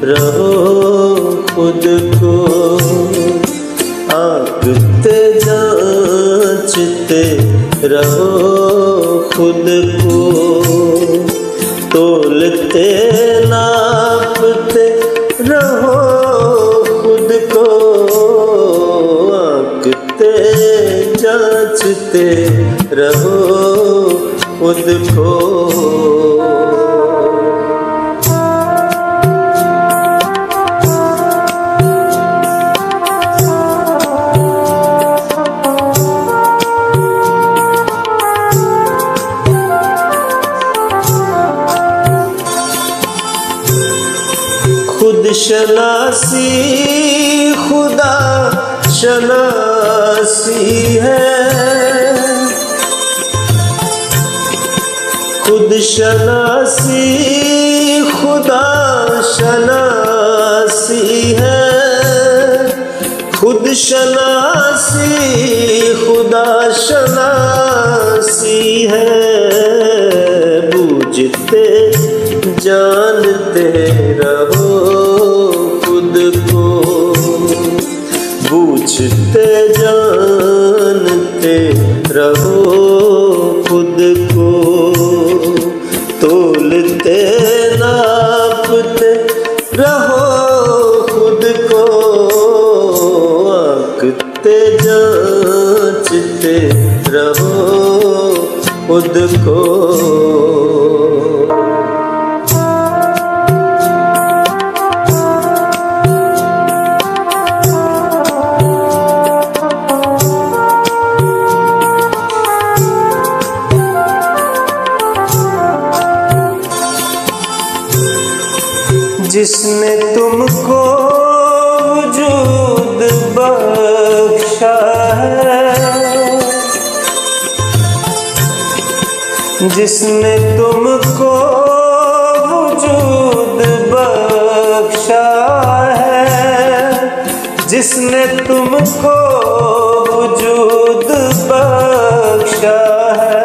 रहो खुद को, आंकते जांचते रहो खुद को, तोलते नापते रहो खुद को, आंकते जांचते रहो खुद को। खुद शनासी खुदा शनासी है, खुद शनासी खुदा शनासी है, खुद शनासी खुदा शनासी है, बूझते जानते रहो खुद को, बूझते जानते रहो खुद को, तोलते नापते रहो खुद को, आंकते जांचते रहो खुद को। जिसने तुमको वजूद बख्शा है, जिसने तुमको वजूद बख्शा है, जिसने तुमको वजूद बख्शा है,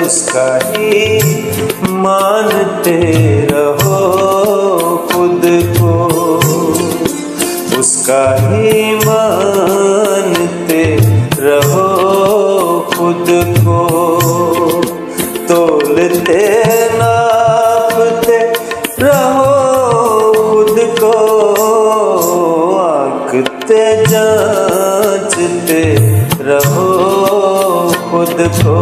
उसका ही मानते रहो खुद को, उसका ही मानते रहो खुद को, तोलते नापते रहो खुद को, आंकते जांचते रहो खुद को।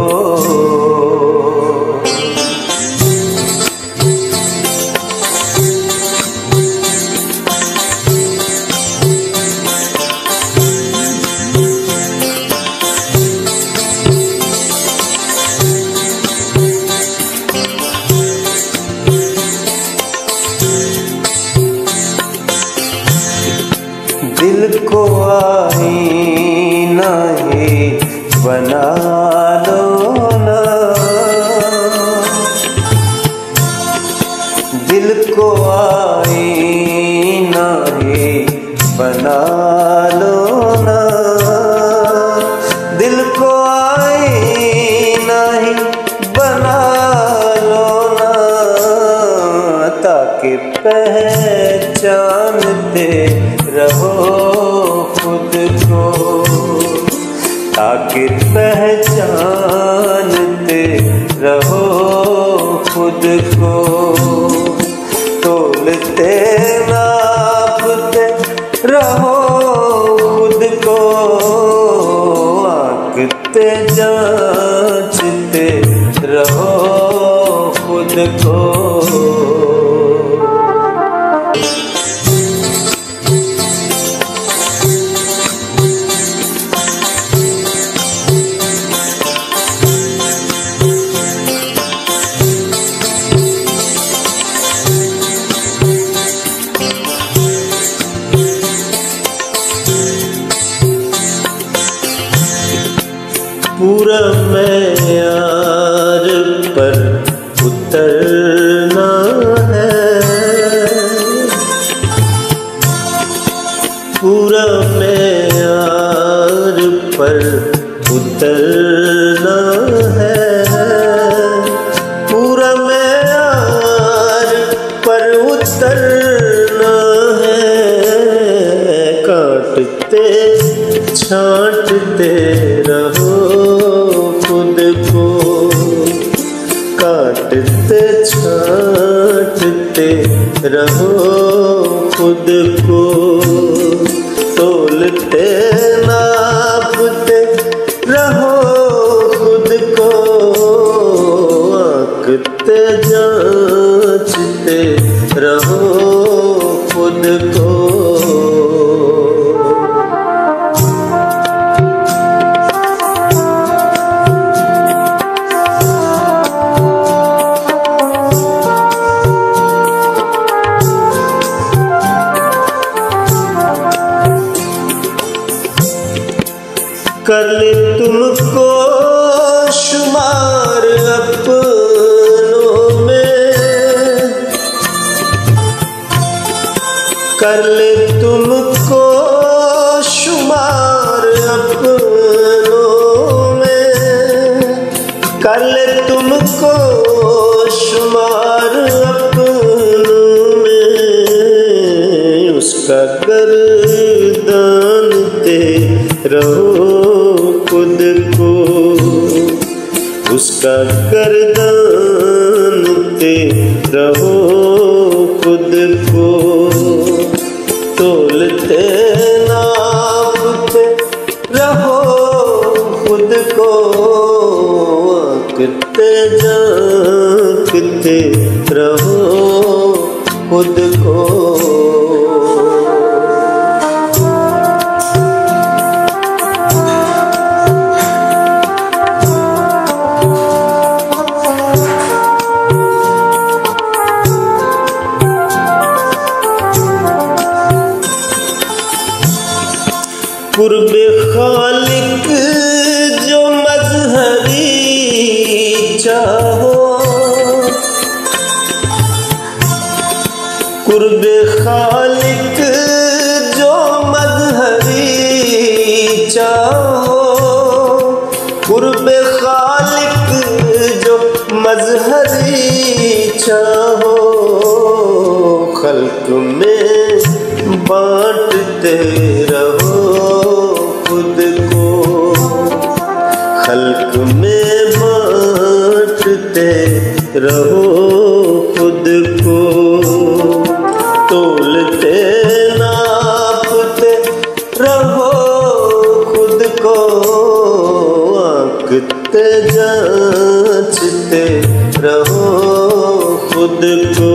दिल को आईना ही बना लो ना, दिल को आईना ही बना लो ना, दिल को आईना ही बना लो ना, ताकि पहचानते रहो खुद को, ताकि पहचानते रहो खुद को, तोलते नापते रहो खुद को, आंकते जांचते रहो खुद को। पूरा मैयार पर उतरना है, पूरा मैयार पर उतरना है, पूरा मैयार पर उतरना है, काटते छांटते रहो खुद को, काटते छांटते रहो खुद को, तोलते नापते रहो खुद को, आंकते जांचते रहो खुद को। कर ले तुमको शुमार अपनों में, कर ले तुमको शुमार अपनों में, कर ले तुमको शुमार अपनों में, उसका गर्दानते रहो खुद को, उसका गर्दानते रहो खुद को, तोलते नापते रहो खुद को, आंकते झांकते रहो खुद को। कुर्बे खालिक जो मजहरी चाहो, कुर्बे खालिक जो मजहरी चाहो, कुर्बे खालिक जो मजहरी चाहो, खल्क में बांटते रहो खुद को, खल्क में बांटते रहो खुद को, तोलते नापते रहो खुद को, आंकते जांचते रहो खुद को।